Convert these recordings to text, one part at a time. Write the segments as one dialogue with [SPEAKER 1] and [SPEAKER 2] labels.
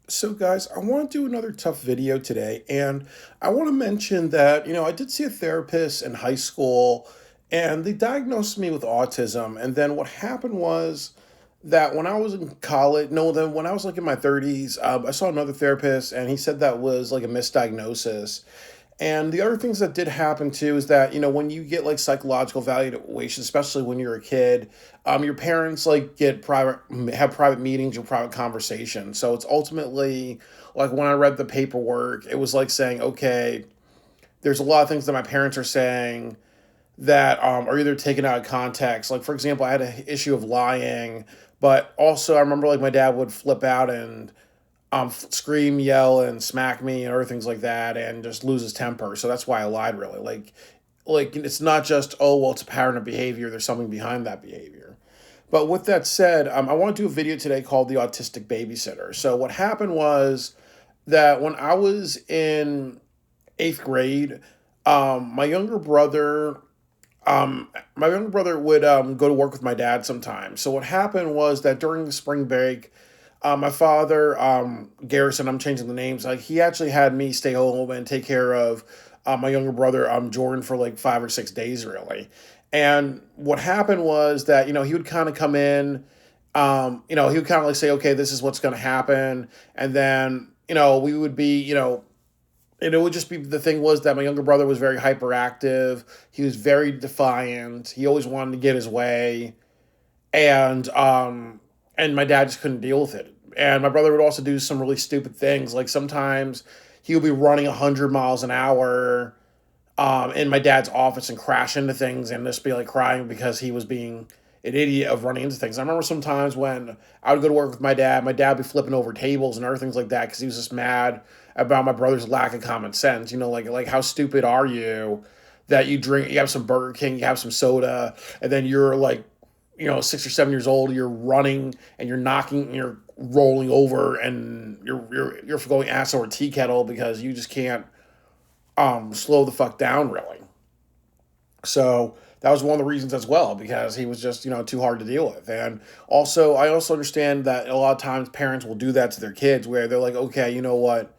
[SPEAKER 1] So, guys, I want to do another tough video today, and I want to mention that, I did see a therapist in high school, and they diagnosed me with autism. And then what happened was that when I was in college, no, then when I was like in my 30s, I saw another therapist, and he said that was like a misdiagnosis. And the other things that did happen too is that, when you get like psychological evaluation, especially when you're a kid, your parents like have private meetings or private conversations. So it's ultimately like when I read the paperwork, it was like saying, okay, there's a lot of things that my parents are saying that are either taken out of context. Like, for example, I had an issue of lying, but also I remember like my dad would flip out and scream, yell, and smack me and other things like that, and just lose his temper. So that's why I lied. Really, like it's not just, oh well, it's a pattern of behavior. There's something behind that behavior. But with that said, I want to do a video today called the Autistic Babysitter. So what happened was that when I was in eighth grade, my younger brother. My younger brother would go to work with my dad sometimes. So what happened was that during the spring break, my father, Garrison, I'm changing the names. Like he actually had me stay home and take care of my younger brother, Jordan, for like 5 or 6 days, really. And what happened was that he would kind of come in, he would kind of like say, okay, this is what's going to happen, and then we would be, and it would just be the thing was that my younger brother was very hyperactive. He was very defiant. He always wanted to get his way, and my dad just couldn't deal with it. And my brother would also do some really stupid things. Like sometimes he would be running 100 miles an hour in my dad's office and crash into things and just be like crying because he was being an idiot of running into things. I remember sometimes when I would go to work with my dad would be flipping over tables and other things like that because he was just mad about my brother's lack of common sense. Like how stupid are you that you have some Burger King, you have some soda, and then you're like 6 or 7 years old, you're running and you're knocking, and you're rolling over, and you're going ass over tea kettle because you just can't slow the fuck down, really. So that was one of the reasons as well, because he was just too hard to deal with. And also, I also understand that a lot of times parents will do that to their kids, where they're like, okay, you know what,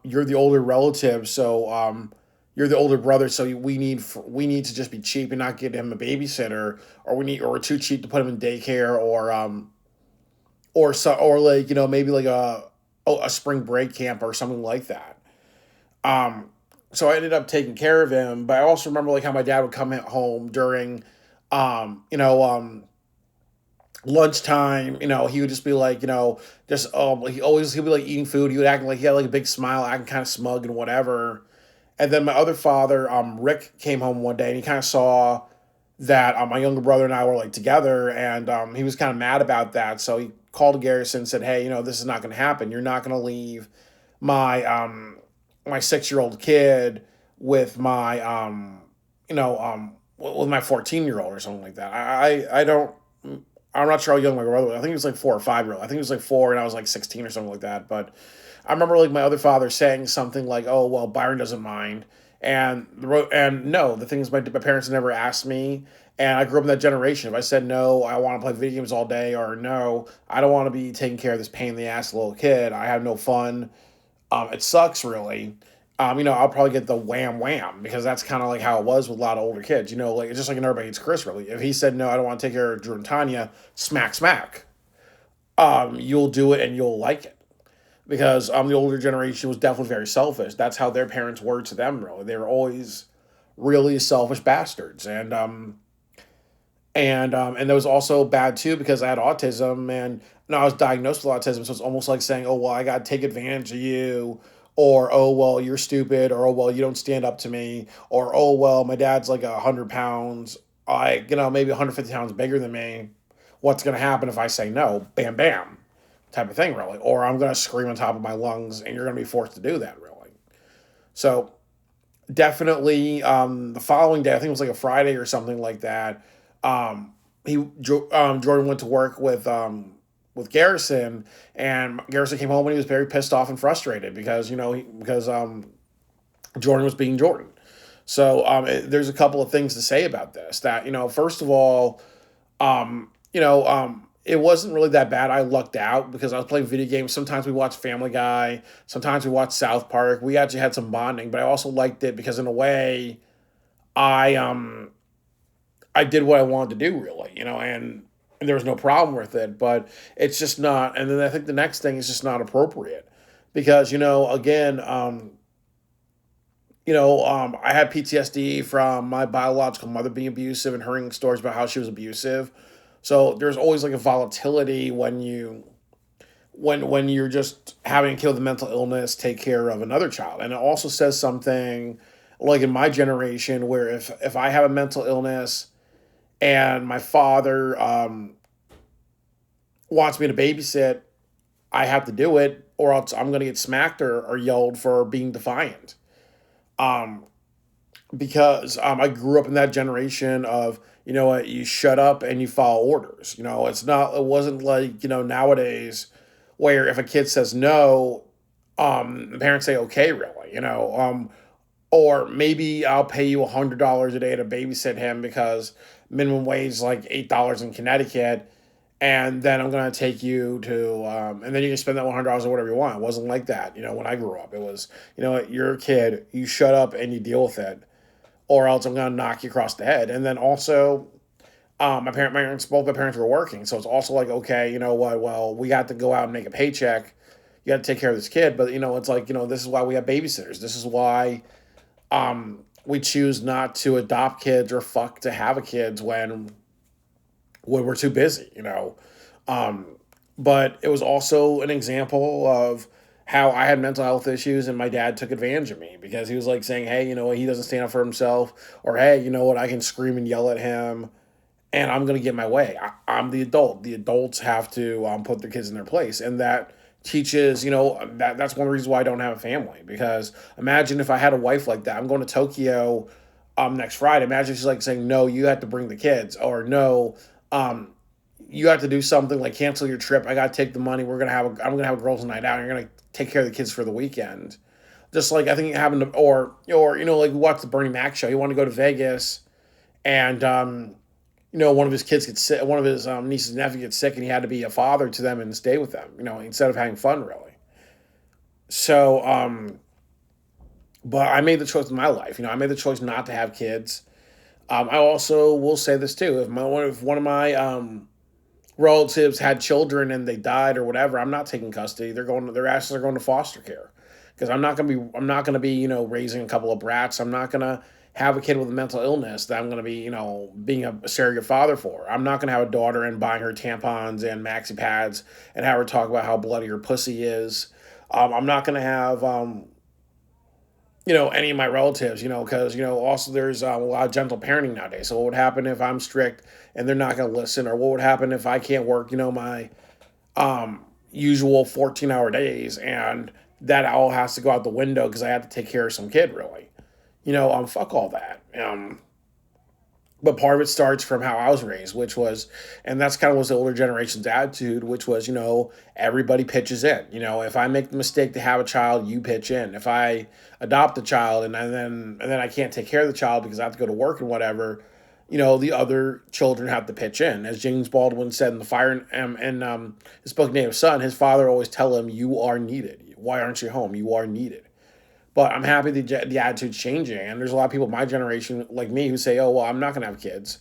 [SPEAKER 1] you're the older relative, so you're the older brother, so we need to just be cheap and not get him a babysitter, or we're too cheap to put him in daycare, or like maybe like a spring break camp or something like that. Um, so I ended up taking care of him, but I also remember like how my dad would come home during, um, you know, um, lunchtime. He would just be like, just he'd be like eating food. He would act like he had like a big smile, acting kind of smug and whatever. And then my other father, Rick, came home one day and he kind of saw that my younger brother and I were like together, and he was kind of mad about that. So he called Garrison and said, "Hey, this is not going to happen. You're not going to leave my 6 year old kid with my with my 14-year-old or something like that." I don't. I'm not sure how young my brother was. I think he was like 4 or 5 year old. I think he was like 4 and I was like 16 or something like that. But I remember like my other father saying something like, "Oh well, Byron doesn't mind." And no, the thing is, my parents never asked me, and I grew up in that generation. If I said no, I want to play video games all day, or no, I don't want to be taking care of this pain in the ass little kid. I have no fun. It sucks really. I'll probably get the wham wham because that's kind of like how it was with a lot of older kids. Like it's just like in Everybody Hates Chris. Really, if he said no, I don't want to take care of Drew and Tanya, smack smack. You'll do it and you'll like it because the older generation was definitely very selfish. That's how their parents were to them. Really, they were always really selfish bastards, and that was also bad too because I had autism, and I was diagnosed with autism. So it's almost like saying, "Oh well, I got to take advantage of you," or "Oh well, you're stupid," or "Oh well, you don't stand up to me," or "Oh well, my dad's like 100 pounds, maybe 150 pounds bigger than me. What's gonna happen if I say no? Bam, bam." Type of thing, really. Or I'm gonna scream on top of my lungs, and you're gonna be forced to do that, really. So definitely, the following day, I think it was like a Friday or something like that. Jordan went to work with Garrison, and Garrison came home and he was very pissed off and frustrated because Jordan was being Jordan. So there's a couple of things to say about this. That first of all, it wasn't really that bad. I lucked out because I was playing video games. Sometimes we watched Family Guy. Sometimes we watched South Park. We actually had some bonding, but I also liked it because in a way, I I did what I wanted to do, really, and there was no problem with it. But it's just not. And then I think the next thing is just not appropriate because again, I had PTSD from my biological mother being abusive and hearing stories about how she was abusive. So there's always like a volatility when you're just having to kill the mental illness, take care of another child. And it also says something like in my generation where if I have a mental illness and my father wants me to babysit, I have to do it, or else I'm gonna get smacked or yelled for being defiant. Um, because I grew up in that generation of what, you shut up and you follow orders. It wasn't like nowadays where if a kid says no, the parents say okay, really, or maybe I'll pay you $100 a day to babysit him because minimum wage is like $8 in Connecticut, and then I'm gonna take you to, and then you can spend that $100 or whatever you want. It wasn't like that, when I grew up. It was, what, you're a kid, you shut up and you deal with it, or else I'm gonna knock you across the head. And then also, both my parents were working, so it's also like, okay, you know what? Well, we got to go out and make a paycheck. You got to take care of this kid, but it's like this is why we have babysitters. This is why we choose not to adopt kids or fuck to have a kids when we're too busy. Um, but it was also an example of how I had mental health issues and my dad took advantage of me because he was like saying, hey, he doesn't stand up for himself, or hey, you know what, I can scream and yell at him and I'm going to get my way. I'm the adult. The adults have to put their kids in their place. And that teaches, that's one reason why I don't have a family. Because imagine if I had a wife like that. I'm going to Tokyo next Friday. Imagine she's like saying, no, you have to bring the kids, or no, um, you have to do something like cancel your trip. I got to take the money. I'm going to have a girls' night out. And you're going to take care of the kids for the weekend. Just like I think it happened to, or like we watched the Bernie Mac show. He wanted to go to Vegas and one of his kids gets sick, one of his nieces and nephew gets sick, and he had to be a father to them and stay with them, instead of having fun, really. So, but I made the choice in my life. I made the choice not to have kids. I also will say this too: if one of my relatives had children and they died or whatever, I'm not taking custody. Their asses are going to foster care because I'm not gonna be raising a couple of brats. I'm not gonna have a kid with a mental illness that I'm going to be, being a surrogate father for. I'm not going to have a daughter and buying her tampons and maxi pads and have her talk about how bloody her pussy is. I'm not going to have, any of my relatives, because, also there's a lot of gentle parenting nowadays. So what would happen if I'm strict and they're not going to listen? Or what would happen if I can't work, my usual 14-hour days and that all has to go out the window because I have to take care of some kid, really? Fuck all that. But part of it starts from how I was raised, which was, and that's kind of was the older generation's attitude, which was, everybody pitches in. If I make the mistake to have a child, you pitch in. If I adopt a child and then I can't take care of the child because I have to go to work and whatever, the other children have to pitch in. As James Baldwin said in the Fire and his book Native Son, his father always tell him, "You are needed. Why aren't you home? You are needed." But I'm happy the attitude's changing. And there's a lot of people my generation, like me, who say, oh, well, I'm not going to have kids.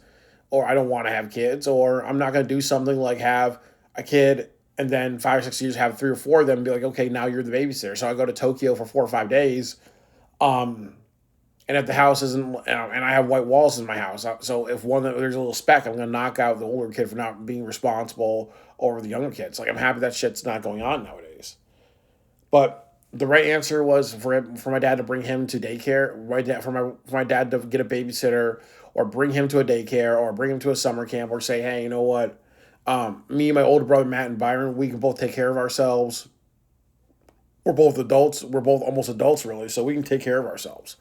[SPEAKER 1] Or I don't want to have kids. Or I'm not going to do something like have a kid and then 5 or 6 years have 3 or 4 of them and be like, okay, now you're the babysitter. So I go to Tokyo for 4 or 5 days. And if the house isn't, and I have white walls in my house. So if there's a little speck, I'm going to knock out the older kid for not being responsible over the younger kids. Like, I'm happy that shit's not going on nowadays. But the right answer was for my dad to bring him to daycare. For my dad to get a babysitter, or bring him to a daycare, or bring him to a summer camp, or say, hey, you know what? Me and my older brother Matt and Byron, we can both take care of ourselves. We're both adults. We're both almost adults, really, so we can take care of ourselves.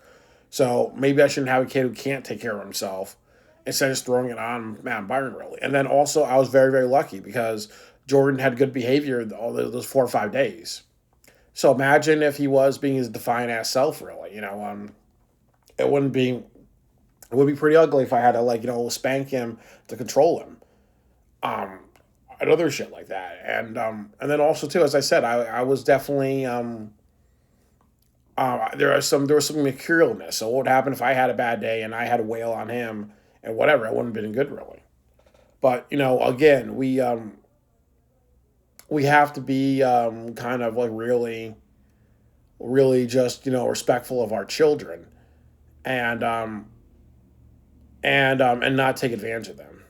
[SPEAKER 1] So maybe I shouldn't have a kid who can't take care of himself instead of just throwing it on Matt and Byron, really. And then also, I was very, very lucky because Jordan had good behavior all those 4 or 5 days. So imagine if he was being his defiant ass self, really. It wouldn't be. It would be pretty ugly if I had to spank him to control him. Um, and other shit like that. And then also too, as I said, I was definitely there was some mercurialness. So what would happen if I had a bad day and I had to wail on him and whatever? I wouldn't have been good really. But again, we have to be kind of like really, really just respectful of our children and and not take advantage of them.